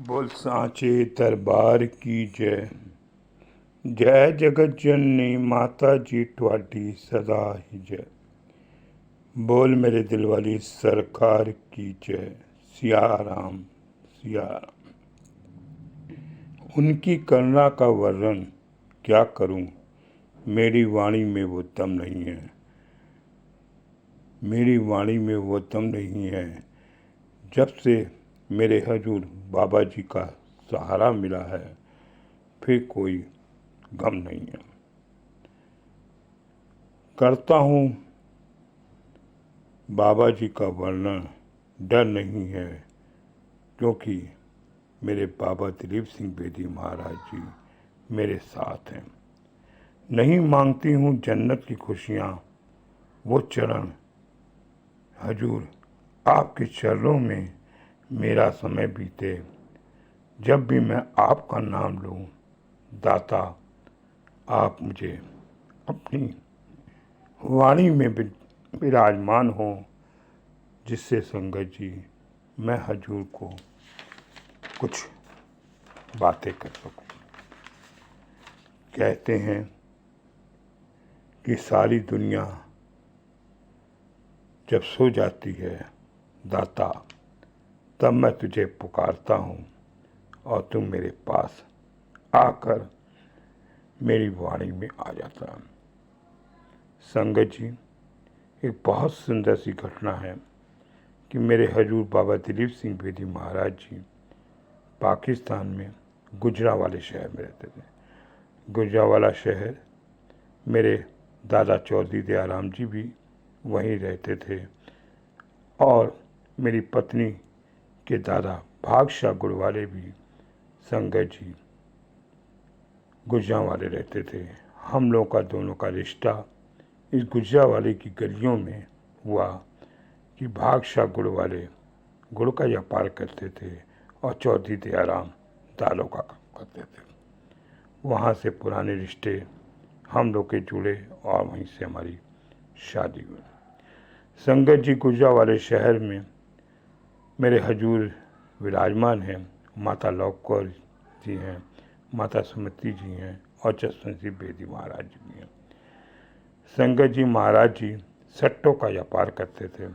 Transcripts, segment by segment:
बोल सांचे दरबार की जय। जय जगत जननी माता जी ਤੁਹਾਡੀ सदा ही जय। बोल मेरे दिल वाली सरकार की जय। सिया राम सिया राम। उनकी करुणा का वर्णन क्या करूं, मेरी वाणी में वो दम नहीं है। मेरी वाणी में वो दम नहीं है। जब से मेरे हजूर बाबा जी का सहारा मिला है, फिर कोई गम नहीं है। करता हूँ बाबा जी का वर्णन, डर नहीं है, क्योंकि मेरे बाबा दिलीप सिंह बेदी महाराज जी मेरे साथ हैं। नहीं मांगती हूँ जन्नत की खुशियाँ, वो चरण हजूर आपके चरणों में मेरा समय बीते। जब भी मैं आपका नाम लूँ, दाता आप मुझे अपनी वाणी में विराजमान हो, जिससे संगत जी मैं हजूर को कुछ बातें कर सकूं। कहते हैं कि सारी दुनिया जब सो जाती है दाता, तब मैं तुझे पुकारता हूँ और तुम मेरे पास आकर मेरी वाणी में आ जाता है। संगत जी, एक बहुत सुंदर सी घटना है कि मेरे हजूर बाबा दिलीप सिंह बेदी महाराज जी पाकिस्तान में गुजरावाले शहर में रहते थे। गुजरावाला शहर, मेरे दादा चौधरी दयाराम जी भी वहीं रहते थे और मेरी पत्नी के दादा भागशाह गुड़वाले भी संगत जी गुजरावाले रहते थे। हम लोगों का दोनों का रिश्ता इस गुजरावाले की गलियों में हुआ कि भागशाह गुड़वाले गुड़ का व्यापार करते थे और चौधरी दयाराम दालों का काम करते थे। वहाँ से पुराने रिश्ते हम लोग के जुड़े और वहीं से हमारी शादी हुई। संगत जी गुजरावाले शहर में मेरे हजूर विराजमान हैं। माता लौह कौर जी हैं, माता सुमति जी हैं और जसवंत सिंह बेदी महाराज जी भी हैं। संगत जी महाराज जी सट्टों का व्यापार करते थे।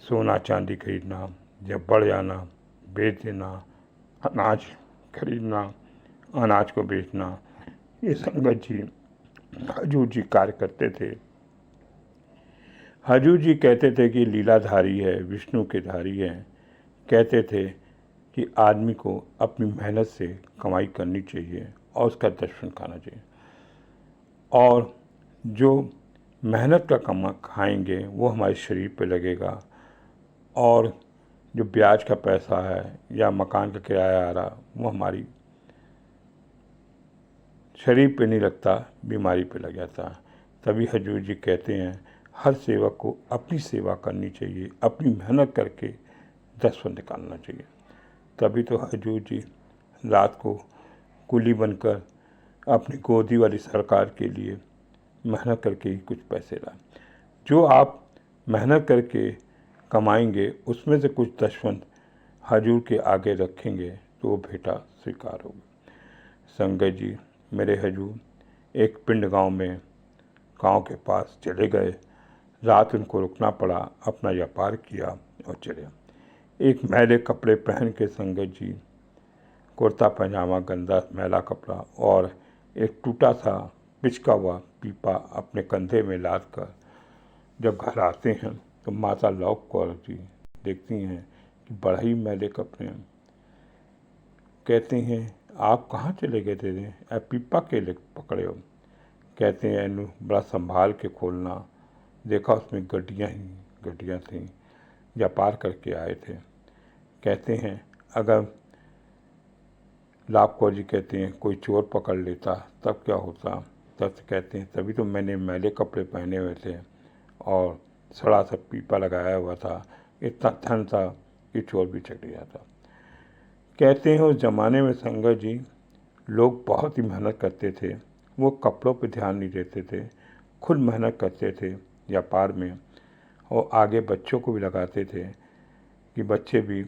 सोना चांदी खरीदना, जब बढ़ जाना बेच देना, अनाज खरीदना, अनाज को बेचना, ये संगत जी हजूर जी कार्य करते थे। हजूर जी कहते थे कि लीलाधारी है, विष्णु के धारी है। कहते थे कि आदमी को अपनी मेहनत से कमाई करनी चाहिए और उसका दर्शन खाना चाहिए, और जो मेहनत का कमा खाएंगे वो हमारे शरीर पे लगेगा, और जो ब्याज का पैसा है या मकान का किराया आ रहा वो हमारी शरीर पे नहीं लगता, बीमारी पे लग जाता। तभी हजूर जी कहते हैं हर सेवक को अपनी सेवा करनी चाहिए, अपनी मेहनत करके दसवन निकालना चाहिए। तभी तो हजूर जी रात को कुली बनकर अपनी गोदी वाली सरकार के लिए मेहनत करके ही कुछ पैसे लाए। जो आप मेहनत करके कमाएंगे उसमें से कुछ दसवन हजूर के आगे रखेंगे तो वो भेंटा स्वीकार होगी। संगत जी मेरे हजूर एक पिंड गांव में, गांव के पास चले गए। रात उनको रुकना पड़ा, अपना व्यापार किया और चले। एक मैले कपड़े पहन के संगत जी, कुर्ता पजामा गंदा मैला कपड़ा और एक टूटा सा पिचका हुआ पीपा अपने कंधे में लाद कर जब घर आते हैं तो माता लौह कौर जी देखती हैं कि बड़ा ही मैले कपड़े हैं। कहते हैं आप कहाँ चले गए थे, पीपा के ले पकड़े हो। कहते हैं एनु बड़ा संभाल के खोलना, देखा उसमें गड्डियाँ ही गड्डियाँ थीं, व्यापार करके आए थे। कहते हैं अगर लाभ कौर जी कहते हैं कोई चोर पकड़ लेता तब क्या होता, तब कहते हैं तभी तो मैंने मैले कपड़े पहने हुए थे और सड़ा सा पीपा लगाया हुआ था, इतना ठंड था कि चोर भी चढ़ गया था। कहते हैं उस ज़माने में संगत जी लोग बहुत ही मेहनत करते थे, वो कपड़ों पर ध्यान नहीं देते थे, खुद मेहनत करते थे व्यापार में, और आगे बच्चों को भी लगाते थे कि बच्चे भी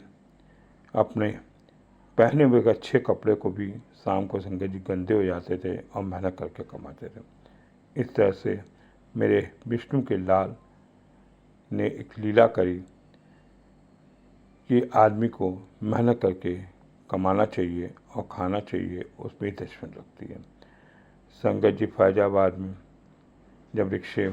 अपने पहने हुए अच्छे कपड़े को भी शाम को संगत जी गंदे हो जाते थे और मेहनत करके कमाते थे। इस तरह से मेरे विष्णु के लाल ने एक लीला करी कि आदमी को मेहनत करके कमाना चाहिए और खाना चाहिए, उसमें दशमन लगती है। संगत जी फैजाबाद में जब रिक्शे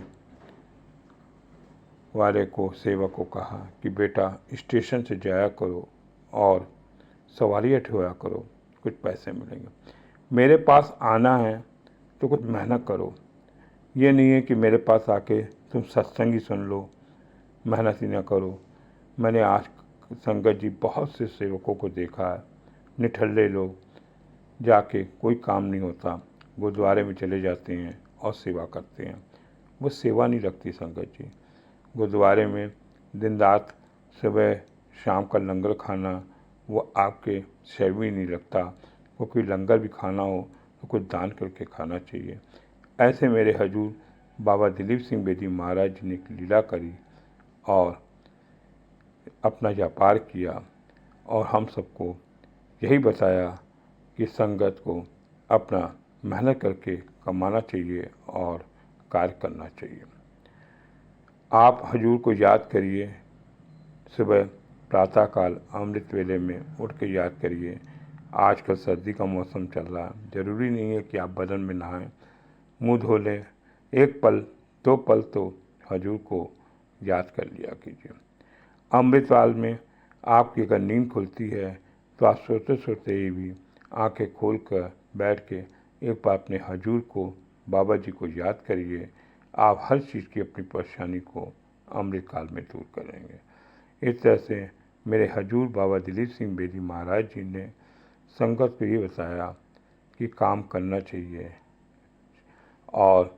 वाले को सेवक को कहा कि बेटा स्टेशन से जाया करो और सवारियाँ ठोया करो, कुछ पैसे मिलेंगे। मेरे पास आना है तो कुछ मेहनत करो, ये नहीं है कि मेरे पास आके तुम सत्संग ही सुन लो, मेहनत ही ना करो। मैंने आज संगत जी बहुत से सेवकों को देखा है, निठल्ले लोग जाके कोई काम नहीं होता, गुरुद्वारे में चले जाते हैं और सेवा करते हैं। वो सेवा नहीं लगती संगत जी। गुरुद्वारे में दिन रात सुबह शाम का लंगर खाना वो आपके शरीर में नहीं लगता। वो कोई लंगर भी खाना हो तो कुछ दान करके खाना चाहिए। ऐसे मेरे हजूर बाबा दिलीप सिंह बेदी महाराज जी ने एक लीला करी और अपना व्यापार किया और हम सबको यही बताया कि संगत को अपना मेहनत करके कमाना चाहिए और कार्य करना चाहिए। आप हजूर को याद करिए, सुबह प्रातःकाल अमृत वेले में उठ के याद करिए। आजकल सर्दी का मौसम चल रहा है, ज़रूरी नहीं है कि आप बदन में नहाएं, मुंह धो लें, एक पल दो पल तो हजूर को याद कर लिया कीजिए। अमृतकाल में आपकी अगर नींद खुलती है तो आप सोते सोते ही भी आंखें खोल कर बैठ के एक बार अपने हजूर को, बाबा जी को याद करिए। आप हर चीज़ की अपनी परेशानी को अमृतकाल में दूर करेंगे। इस तरह से मेरे हजूर बाबा दिलीप सिंह बेदी महाराज जी ने संगत को ये बताया कि काम करना चाहिए और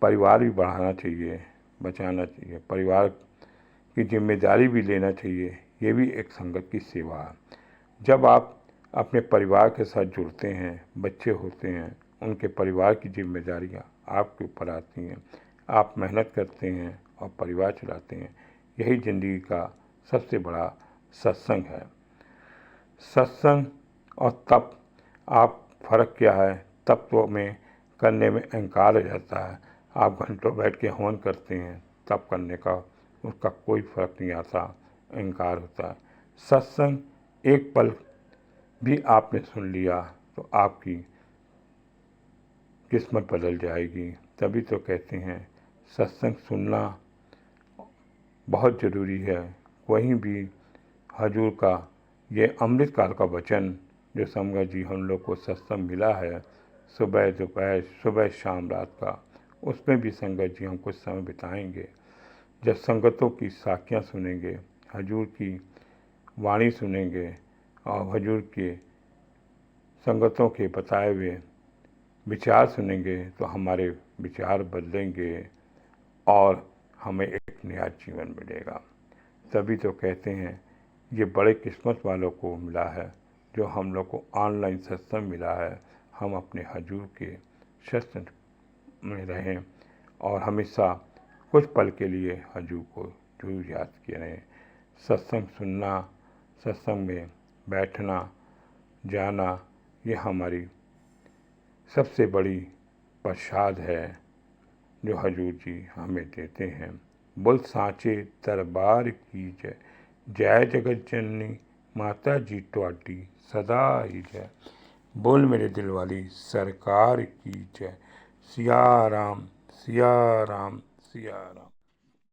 परिवार भी बढ़ाना चाहिए, बचाना चाहिए, परिवार की जिम्मेदारी भी लेना चाहिए। ये भी एक संगत की सेवा है। जब आप अपने परिवार के साथ जुड़ते हैं, बच्चे होते हैं, उनके परिवार की जिम्मेदारियाँ आपके ऊपर आती हैं, आप मेहनत करते हैं और परिवार चलाते हैं। यही ज़िंदगी का सबसे बड़ा सत्संग है। सत्संग और तप, आप फ़र्क क्या है, तप में करने में अहंकार हो जाता है। आप घंटों बैठ के हवन करते हैं, तप करने का उसका कोई फ़र्क नहीं आता, अहंकार होता है। सत्संग एक पल भी आपने सुन लिया तो आपकी किस्मत बदल जाएगी। तभी तो कहते हैं सत्संग सुनना बहुत ज़रूरी है। वहीं भी हजूर का ये अमृतकाल का वचन जो संगत जी हम लोग को सत्संग मिला है, सुबह दोपहर, सुबह शाम रात का, उसमें भी संगत जी हम कुछ समय बिताएंगे। जब संगतों की साखियाँ सुनेंगे, हजूर की वाणी सुनेंगे और हजूर के संगतों के बताए हुए विचार सुनेंगे तो हमारे विचार बदलेंगे और हमें एक नया जीवन मिलेगा। तभी तो कहते हैं ये बड़े किस्मत वालों को मिला है जो हम लोग को ऑनलाइन सत्संग मिला है। हम अपने हजूर के सत्संग में रहें और हमेशा कुछ पल के लिए हजूर को जरूर याद करें। सत्संग सुनना, सत्संग में बैठना, जाना, ये हमारी सबसे बड़ी प्रसाद है जो हजूर जी हमें देते हैं। बोल सांचे दरबार की जय, जय जगत जननी माता जी तुहाडी सदा ही जय। बोल मेरे दिल वाली सरकार की जय। सिया राम, सिया राम, सिया राम।